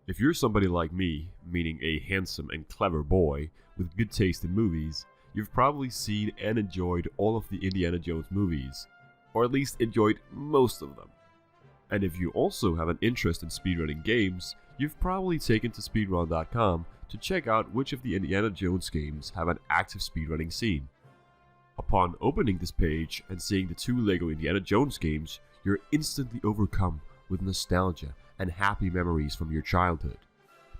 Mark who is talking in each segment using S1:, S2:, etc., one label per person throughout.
S1: If you're somebody like me, meaning a handsome and clever boy with good taste in movies, you've probably seen and enjoyed all of the Indiana Jones movies, or at least enjoyed most of them. And if you also have an interest in speedrunning games, you've probably taken to Speedrun.com to check out which of the Indiana Jones games have an active speedrunning scene. Upon opening this page and seeing the 2 LEGO Indiana Jones games, you're instantly overcome with nostalgia and happy memories from your childhood,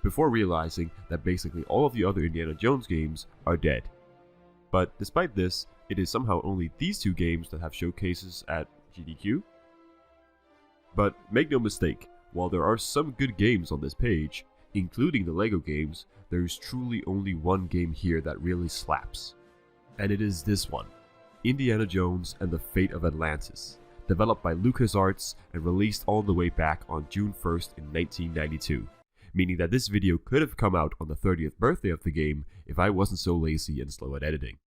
S1: before realizing that basically all of the other Indiana Jones games are dead. But despite this, it is somehow only these 2 games that have showcases at GDQ. But make no mistake, while there are some good games on this page, including the LEGO games, there is truly only one game here that really slaps. And it is this one, Indiana Jones and the Fate of Atlantis, developed by LucasArts and released all the way back on June 1st in 1992, meaning that this video could have come out on the 30th birthday of the game if I wasn't so lazy and slow at editing.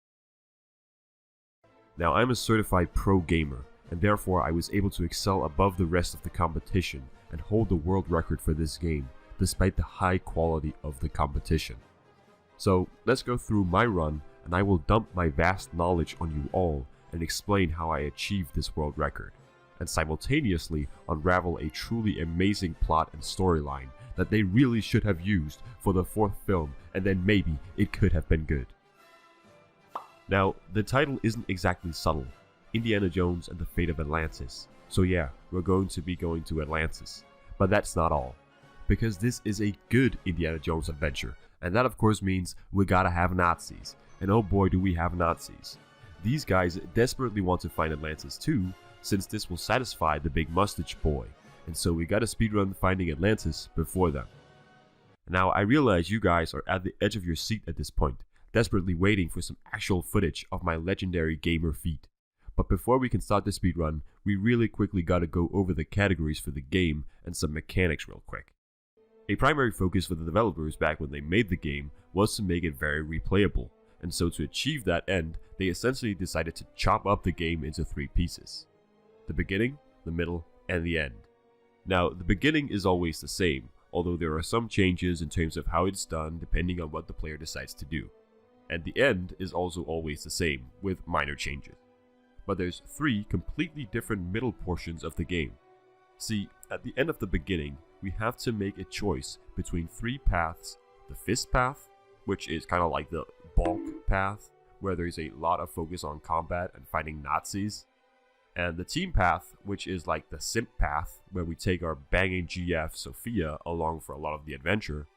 S1: Now, I'm a certified pro gamer, and therefore I was able to excel above the rest of the competition and hold the world record for this game, despite the high quality of the competition. So let's go through my run, and I will dump my vast knowledge on you all and explain how I achieved this world record, and simultaneously unravel a truly amazing plot and storyline that they really should have used for the 4th film, and then maybe it could have been good. Now, the title isn't exactly subtle, Indiana Jones and the Fate of Atlantis, so yeah, we're going to be going to Atlantis. But that's not all, because this is a good Indiana Jones adventure, and that of course means we gotta have Nazis, and oh boy do we have Nazis. These guys desperately want to find Atlantis too, since this will satisfy the big mustache boy, and so we gotta speedrun finding Atlantis before them. Now I realize you guys are at the edge of your seat at this point, desperately waiting for some actual footage of my legendary gamer feat. But before we can start the speedrun, we really quickly gotta go over the categories for the game and some mechanics real quick. A primary focus for the developers back when they made the game was to make it very replayable, and so to achieve that end, they essentially decided to chop up the game into 3 pieces. The beginning, the middle, and the end. Now, the beginning is always the same, although there are some changes in terms of how it's done depending on what the player decides to do. And the end is also always the same, with minor changes. But there's 3 completely different middle portions of the game. See, at the end of the beginning, we have to make a choice between 3 paths: the fist path, which is kind of like the bulk path, where there's a lot of focus on combat and fighting Nazis, and the team path, which is like the simp path, where we take our banging GF Sophia along for a lot of the adventure,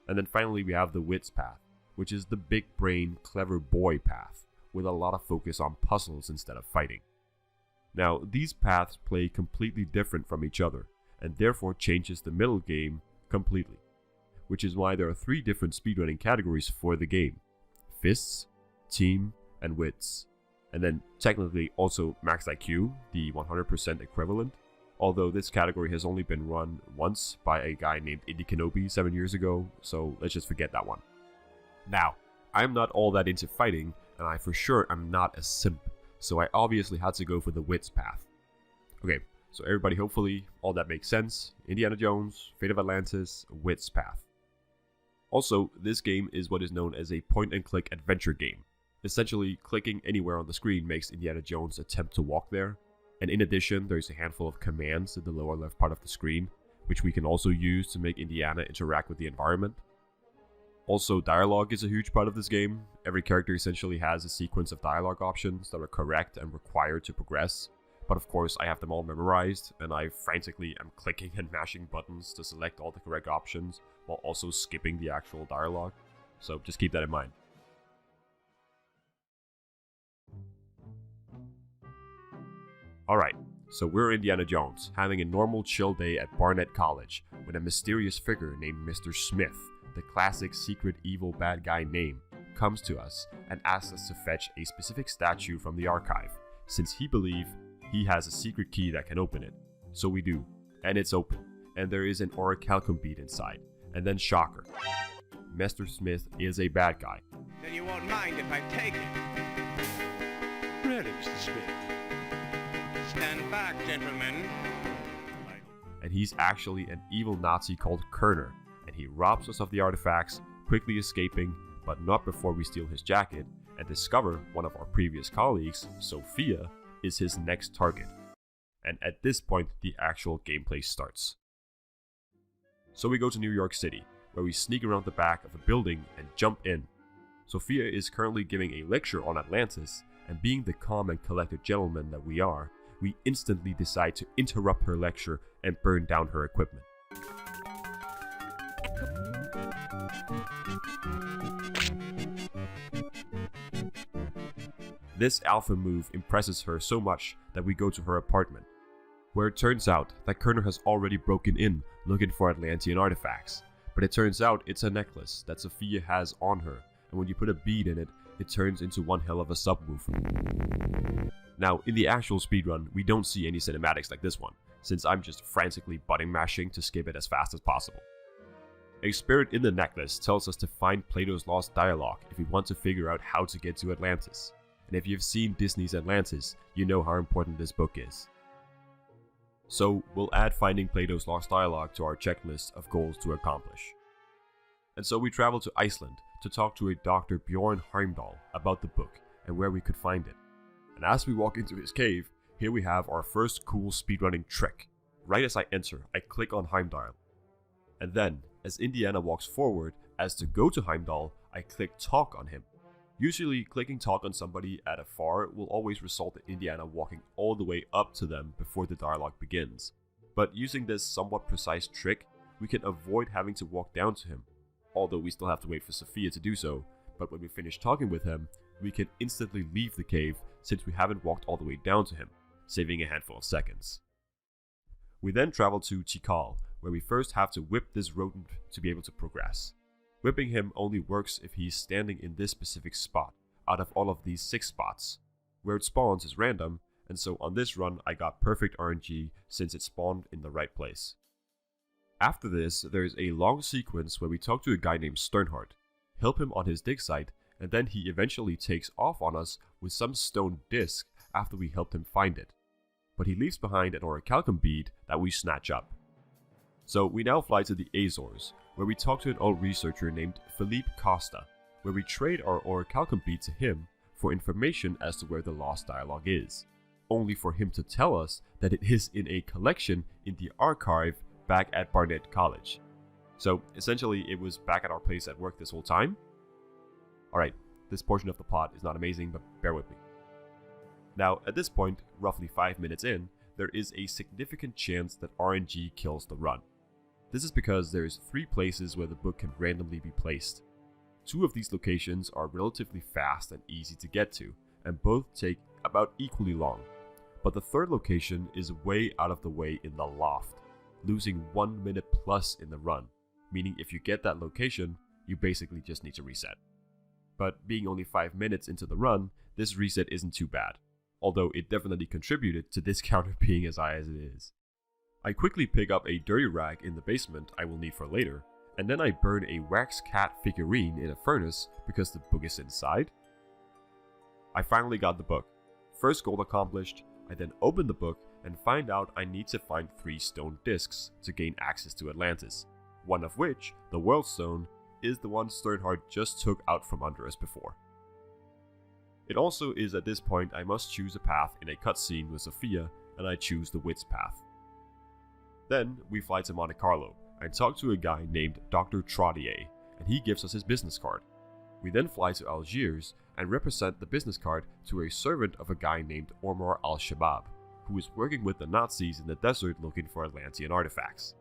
S1: and then finally we have the wits path, which is the big brain clever boy path, with a lot of focus on puzzles instead of fighting. Now, these paths play completely different from each other, and therefore changes the middle game completely, which is why there are 3 different speedrunning categories for the game: fists, team, and wits. And then technically also max IQ, the 100% equivalent, although this category has only been run once by a guy named Indy Kenobi 7 years ago, so let's just forget that one. Now, I'm not all that into fighting, and I for sure am not a simp, so I obviously had to go for the wits path. Okay, so everybody, hopefully all that makes sense. Indiana Jones, Fate of Atlantis, wits path. Also, this game is what is known as a point-and-click adventure game. Essentially, clicking anywhere on the screen makes Indiana Jones attempt to walk there, and in addition, there's a handful of commands in the lower left part of the screen, which we can also use to make Indiana interact with the environment. Also, dialogue is a huge part of this game. Every character essentially has a sequence of dialogue options that are correct and required to progress, but of course I have them all memorized, and I frantically am clicking and mashing buttons to select all the correct options, while also skipping the actual dialogue, so just keep that in mind. Alright, so we're Indiana Jones, having a normal chill day at Barnett College, when a mysterious figure named Mr. Smith, the classic secret evil bad guy name, comes to us and asks us to fetch a specific statue from the archive, since he believes he has a secret key that can open it. So we do, and it's open, and there is an orichalcum bead inside, and then shocker, Mr. Smith is a bad guy.
S2: Then you won't mind if I take it. Really, Mr. Smith? Stand back, gentlemen.
S1: And he's actually an evil Nazi called Kerner, he robs us of the artifacts, quickly escaping, but not before we steal his jacket and discover one of our previous colleagues, Sophia, is his next target. And at this point, the actual gameplay starts. So we go to New York City, where we sneak around the back of a building and jump in. Sophia is currently giving a lecture on Atlantis, and being the calm and collected gentleman that we are, we instantly decide to interrupt her lecture and burn down her equipment. This alpha move impresses her so much that we go to her apartment, where it turns out that Kerner has already broken in looking for Atlantean artifacts. But it turns out it's a necklace that Sophia has on her, and when you put a bead in it, it turns into one hell of a subwoofer. Now, in the actual speedrun, we don't see any cinematics like this one, since I'm just frantically button mashing to skip it as fast as possible. A spirit in the necklace tells us to find Plato's Lost Dialogue if we want to figure out how to get to Atlantis. And if you've seen Disney's Atlantis, you know how important this book is. So we'll add finding Plato's Lost Dialogue to our checklist of goals to accomplish. And so we travel to Iceland to talk to a Dr. Bjorn Heimdall about the book and where we could find it. And as we walk into his cave, here we have our first cool speedrunning trick. Right as I enter, I click on Heimdall. And then, as Indiana walks forward as to go to Heimdall, I click talk on him. Usually, clicking talk on somebody at afar will always result in Indiana walking all the way up to them before the dialogue begins. But using this somewhat precise trick, we can avoid having to walk down to him, although we still have to wait for Sophia to do so, but when we finish talking with him, we can instantly leave the cave since we haven't walked all the way down to him, saving a handful of seconds. We then travel to Tikal, where we first have to whip this rodent to be able to progress. Whipping him only works if he's standing in this specific spot, out of all of these 6 spots. Where it spawns is random, and so on this run I got perfect RNG since it spawned in the right place. After this, there is a long sequence where we talk to a guy named Sternhardt, help him on his dig site, and then he eventually takes off on us with some stone disc after we helped him find it. But he leaves behind an orichalcum bead that we snatch up. So we now fly to the Azores, where we talk to an old researcher named Philippe Costa, where we trade our orichalcum bead to him for information as to where the Lost Dialogue is, only for him to tell us that it is in a collection in the archive back at Barnett College. So essentially it was back at our place at work this whole time. Alright, this portion of the plot is not amazing, but bear with me. Now at this point, roughly 5 minutes in, there is a significant chance that RNG kills the run. This is because there's 3 places where the book can randomly be placed. 2 of these locations are relatively fast and easy to get to, and both take about equally long. But the 3rd location is way out of the way in the loft, losing 1 minute plus in the run, meaning if you get that location, you basically just need to reset. But being only 5 minutes into the run, this reset isn't too bad, although it definitely contributed to this counter being as high as it is. I quickly pick up a dirty rag in the basement I will need for later, and then I burn a wax cat figurine in a furnace because the book is inside. I finally got the book. First goal accomplished, I then open the book and find out I need to find 3 stone discs to gain access to Atlantis, one of which, the World Stone, is the one Sternhardt just took out from under us before. It also is at this point I must choose a path in a cutscene with Sophia, and I choose the Wits path. Then we fly to Monte Carlo and talk to a guy named Dr. Trottier, and he gives us his business card. We then fly to Algiers and represent the business card to a servant of a guy named Omar al-Shabab, who is working with the Nazis in the desert looking for Atlantean artifacts.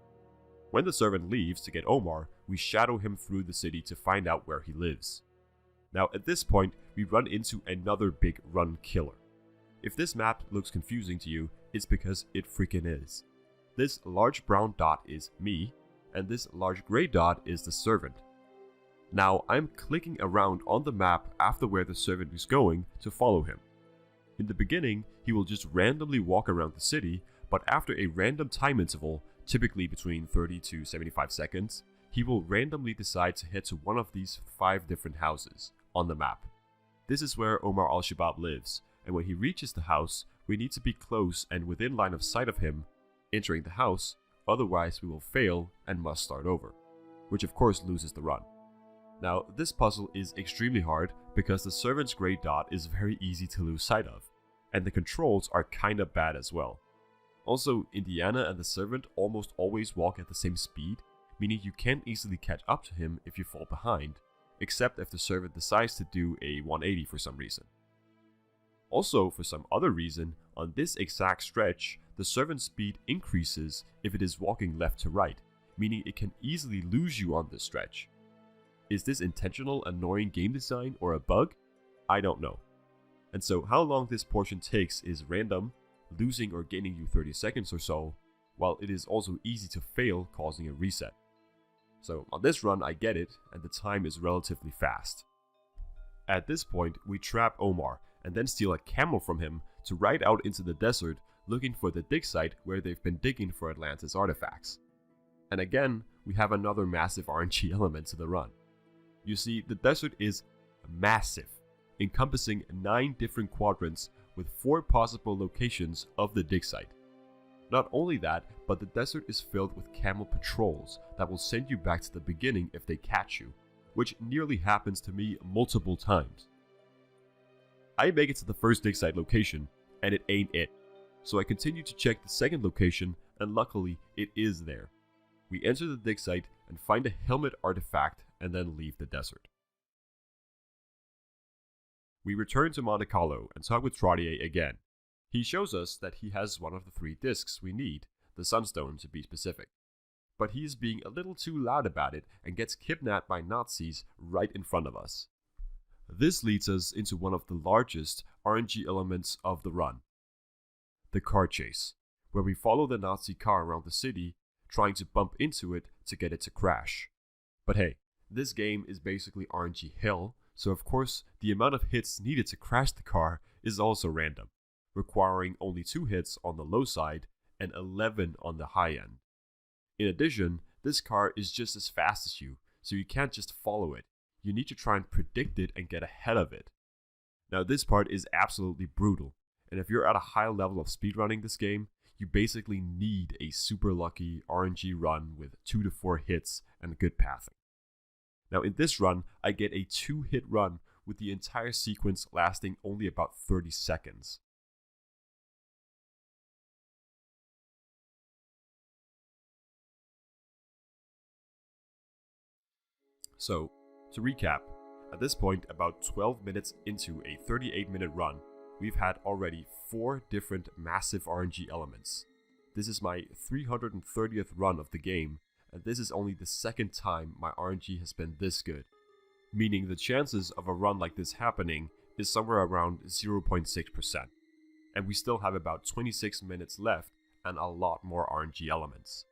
S1: When the servant leaves to get Omar, we shadow him through the city to find out where he lives. Now at this point, we run into another big run killer. If this map looks confusing to you, it's because it freaking is. This large brown dot is me, and this large gray dot is the servant. Now I'm clicking around on the map after where the servant is going to follow him. In the beginning, he will just randomly walk around the city, but after a random time interval, typically between 30 to 75 seconds, he will randomly decide to head to one of these 5 different houses on the map. This is where Omar al-Shabab lives, and when he reaches the house, we need to be close and within line of sight of him, entering the house, otherwise we will fail and must start over. which of course loses the run. Now, this puzzle is extremely hard because the servant's grey dot is very easy to lose sight of, and the controls are kinda bad as well. Also, Indiana and the servant almost always walk at the same speed, meaning you can't easily catch up to him if you fall behind, except if the servant decides to do a 180 for some reason. Also, for some other reason, on this exact stretch, the servant's speed increases if it is walking left to right, meaning it can easily lose you on this stretch. Is this intentional annoying game design or a bug? I don't know. And so how long this portion takes is random, losing or gaining you 30 seconds or so, while it is also easy to fail, causing a reset. So on this run I get it, and the time is relatively fast. At this point we trap Omar and then steal a camel from him to ride out into the desert looking for the dig site where they've been digging for Atlantis artifacts. And again, we have another massive RNG element to the run. You see, the desert is massive, encompassing 9 different quadrants with 4 possible locations of the dig site. Not only that, but the desert is filled with camel patrols that will send you back to the beginning if they catch you, which nearly happens to me multiple times. I make it to the first dig site location, and it ain't it, so I continue to check the second location, and luckily it is there. We enter the dig site and find a helmet artifact and then leave the desert. We return to Monte Carlo and talk with Trottier again. He shows us that he has one of the 3 discs we need, the Sunstone to be specific. But he is being a little too loud about it and gets kidnapped by Nazis right in front of us. This leads us into one of the largest RNG elements of the run, the car chase, where we follow the Nazi car around the city, trying to bump into it to get it to crash. But hey, this game is basically RNG hell, so of course the amount of hits needed to crash the car is also random, requiring only 2 hits on the low side and 11 on the high end. In addition, this car is just as fast as you, so you can't just follow it, you need to try and predict it and get ahead of it. Now this part is absolutely brutal, and if you're at a high level of speedrunning this game, you basically need a super lucky RNG run with 2 to 4 hits and good pathing. Now in this run, I get a 2-hit run with the entire sequence lasting only about 30 seconds. So, to recap, at this point about 12 minutes into a 38-minute run, we've had already 4 different massive RNG elements. This is my 330th run of the game, and this is only the 2nd time my RNG has been this good, meaning the chances of a run like this happening is somewhere around 0.6%, and we still have about 26 minutes left and a lot more RNG elements.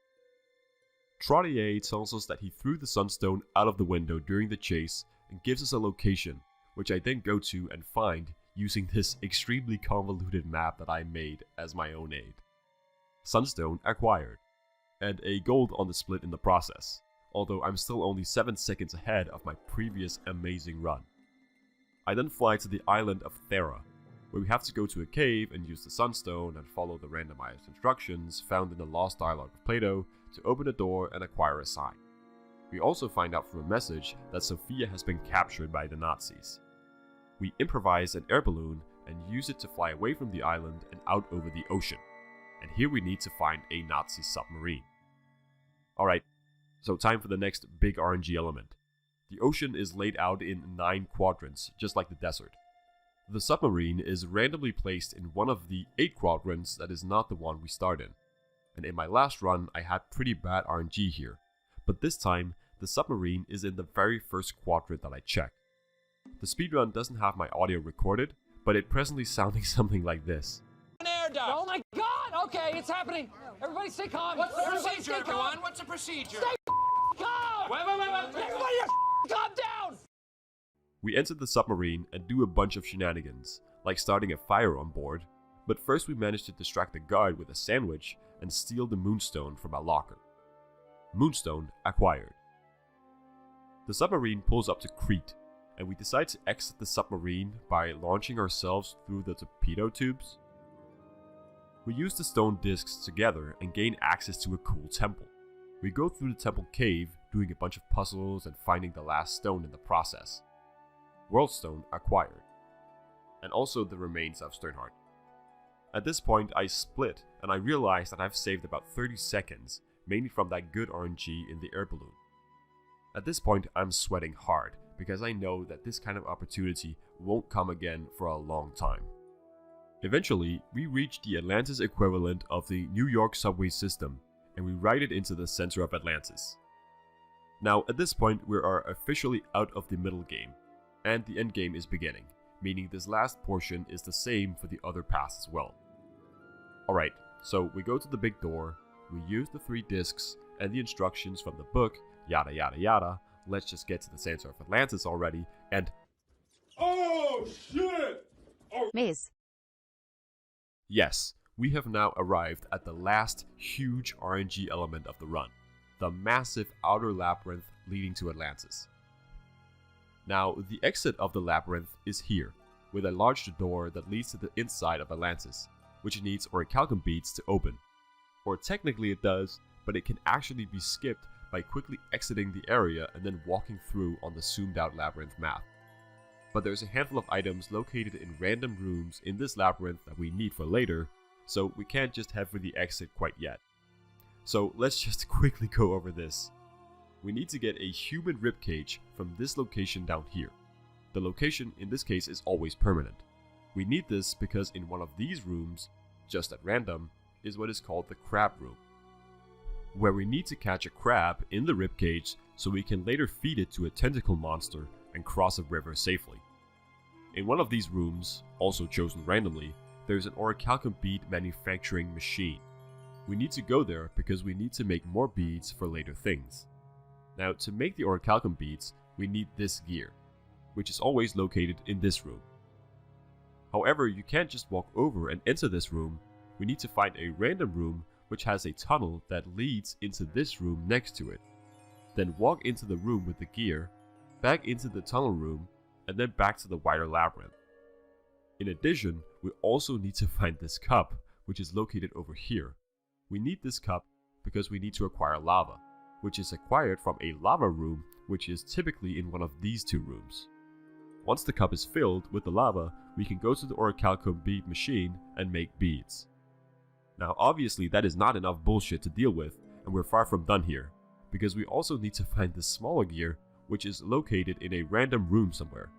S1: Trottier tells us that he threw the Sunstone out of the window during the chase and gives us a location, which I then go to and find using this extremely convoluted map that I made as my own aid. Sunstone acquired, and a gold on the split in the process, although I'm still only 7 seconds ahead of my previous amazing run. I then fly to the island of Thera, where we have to go to a cave and use the Sunstone and follow the randomized instructions found in the Lost Dialogue of Plato to open a door and acquire a sign. We also find out from a message that Sophia has been captured by the Nazis. We improvise an air balloon and use it to fly away from the island and out over the ocean. And here we need to find a Nazi submarine. Alright, so time for the next big RNG element. The ocean is laid out in 9 quadrants, just like the desert. The submarine is randomly placed in one of the 8 quadrants that is not the one we start in. And in my last run I had pretty bad RNG here, but this time the submarine is in the very first quadrant that I checked. The speedrun doesn't have my audio recorded, but it presently sounding something like this.
S3: An air duct. Oh my god! Okay, it's happening. Everybody stay calm. What's the procedure, everyone? What's the procedure? Stay calm! Wait. Everybody calm down!
S1: We enter the submarine and do a bunch of shenanigans, like starting a fire on board, but first we manage to distract the guard with a sandwich and steal the Moonstone from our locker. Moonstone acquired. The submarine pulls up to Crete, and we decide to exit the submarine by launching ourselves through the torpedo tubes. We use the stone discs together and gain access to a cool temple. We go through the temple cave, doing a bunch of puzzles and finding the last stone in the process. World Stone acquired. And also the remains of Sternhart. At this point I split and I realized that I've saved about 30 seconds, mainly from that good RNG in the air balloon. At this point I'm sweating hard, because I know that this kind of opportunity won't come again for a long time. Eventually, we reach the Atlantis equivalent of the New York subway system, and we ride it into the center of Atlantis. Now, at this point, we are officially out of the middle game, and the end game is beginning, meaning this last portion is the same for the other paths as well. Alright, so we go to the big door, we use the 3 discs and the instructions from the book, yada yada yada. Let's just get to the center of Atlantis already, and
S4: Oh shit!
S5: Maze.
S1: yes, we have now arrived at the last huge RNG element of the run, the massive outer labyrinth leading to Atlantis. Now, the exit of the labyrinth is here, with a large door that leads to the inside of Atlantis, which needs orichalcum beads to open. Or technically it does, but it can actually be skipped by quickly exiting the area and then walking through on the zoomed out labyrinth map. But there's a handful of items located in random rooms in this labyrinth that we need for later, so we can't just head for the exit quite yet. So let's just quickly go over this. We need to get a human ribcage from this location down here. The location in this case is always permanent. We need this because in one of these rooms, just at random, is what is called the crab room, where we need to catch a crab in the ribcage so we can later feed it to a tentacle monster and cross a river safely. In one of these rooms, also chosen randomly, there's an orichalcum bead manufacturing machine. We need to go there because we need to make more beads for later things. Now, to make the orichalcum beads, we need this gear, which is always located in this room. However, you can't just walk over and enter this room. We need to find a random room which has a tunnel that leads into this room next to it. Then walk into the room with the gear, back into the tunnel room, and then back to the wider labyrinth. In addition, we also need to find this cup, which is located over here. We need this cup because we need to acquire lava, which is acquired from a lava room, which is typically in one of these 2 rooms. Once the cup is filled with the lava, we can go to the orichalcum bead machine and make beads. Now obviously that is not enough bullshit to deal with, and we're far from done here, because we also need to find the smaller gear, which is located in a random room somewhere.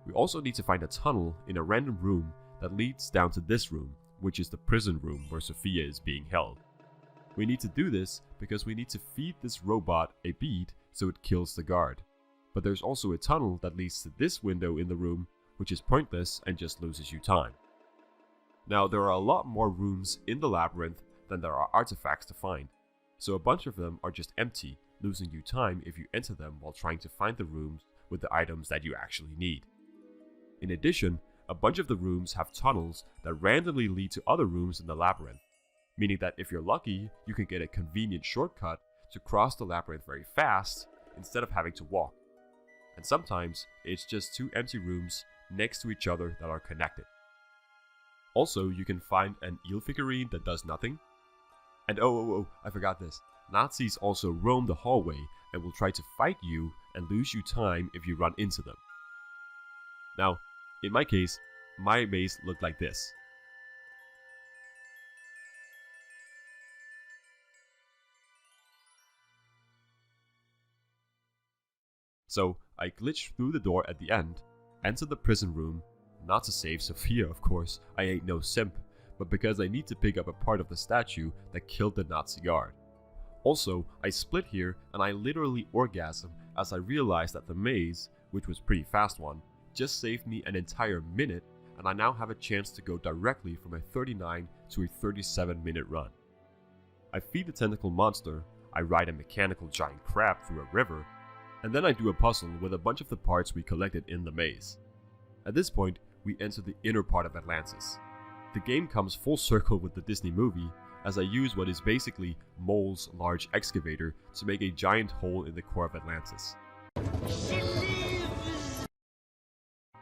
S1: We also need to find a tunnel in a random room that leads down to this room, which is the prison room where Sophia is being held. We need to do this because we need to feed this robot a bead so it kills the guard. But there's also a tunnel that leads to this window in the room, which is pointless and just loses you time. Now, there are a lot more rooms in the labyrinth than there are artifacts to find, so a bunch of them are just empty, losing you time if you enter them while trying to find the rooms with the items that you actually need. In addition, a bunch of the rooms have tunnels that randomly lead to other rooms in the labyrinth, meaning that if you're lucky, you can get a convenient shortcut to cross the labyrinth very fast instead of having to walk. And sometimes, it's just 2 empty rooms next to each other that are connected. Also, you can find an eel figurine that does nothing. And I forgot this. Nazis also roam the hallway and will try to fight you and lose you time if you run into them. Now, in my case, my maze looked like this. So, I glitched through the door at the end, entered the prison room, not to save Sophia of course, I ain't no simp, but because I need to pick up a part of the statue that killed the Nazi guard. Also, I split here and I literally orgasmed as I realized that the maze, which was a pretty fast one, just saved me an entire minute, and I now have a chance to go directly from a 39 to a 37-minute run. I feed the tentacle monster, I ride a mechanical giant crab through a river, and then I do a puzzle with a bunch of the parts we collected in the maze. At this point, we enter the inner part of Atlantis. The game comes full circle with the Disney movie, as I use what is basically Mole's large excavator to make a giant hole in the core of Atlantis.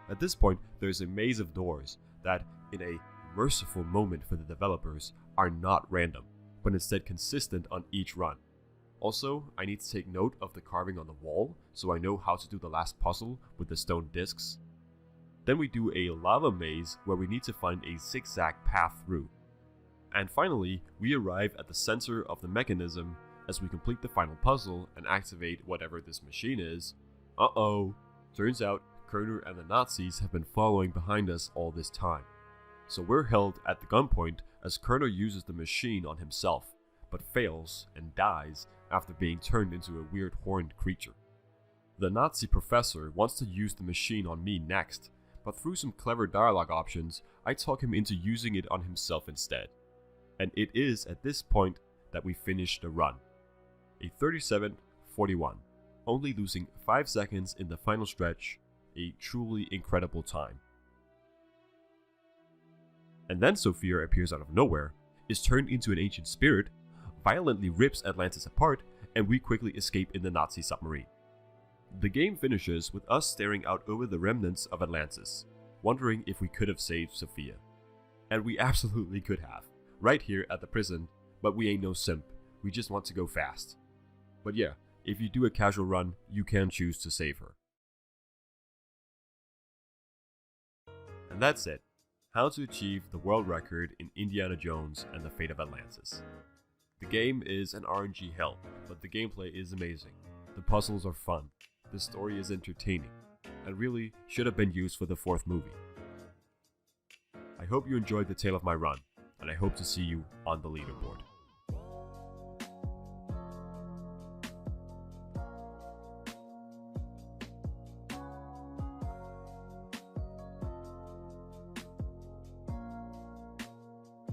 S1: At this point, there is a maze of doors that, in a merciful moment for the developers, are not random, but instead consistent on each run. Also, I need to take note of the carving on the wall so I know how to do the last puzzle with the stone discs. Then we do a lava maze where we need to find a zigzag path through. And finally, we arrive at the center of the mechanism as we complete the final puzzle and activate whatever this machine is. Uh-oh! Turns out, Kerner and the Nazis have been following behind us all this time. So we're held at the gunpoint as Kerner uses the machine on himself, but fails and dies after being turned into a weird horned creature. The Nazi professor wants to use the machine on me next, but through some clever dialogue options, I talk him into using it on himself instead. And it is at this point that we finish the run. A 37:41, only losing 5 seconds in the final stretch, a truly incredible time. And then Sophia appears out of nowhere, is turned into an ancient spirit, violently rips Atlantis apart, and we quickly escape in the Nazi submarine. The game finishes with us staring out over the remnants of Atlantis, wondering if we could have saved Sophia. And we absolutely could have, right here at the prison, but we ain't no simp, we just want to go fast. But yeah, if you do a casual run, you can choose to save her. And that's it. How to achieve the world record in Indiana Jones and the Fate of Atlantis. The game is an RNG hell, but the gameplay is amazing. The puzzles are fun, the story is entertaining, and really should have been used for the 4th movie. I hope you enjoyed the tale of my run, and I hope to see you on the leaderboard.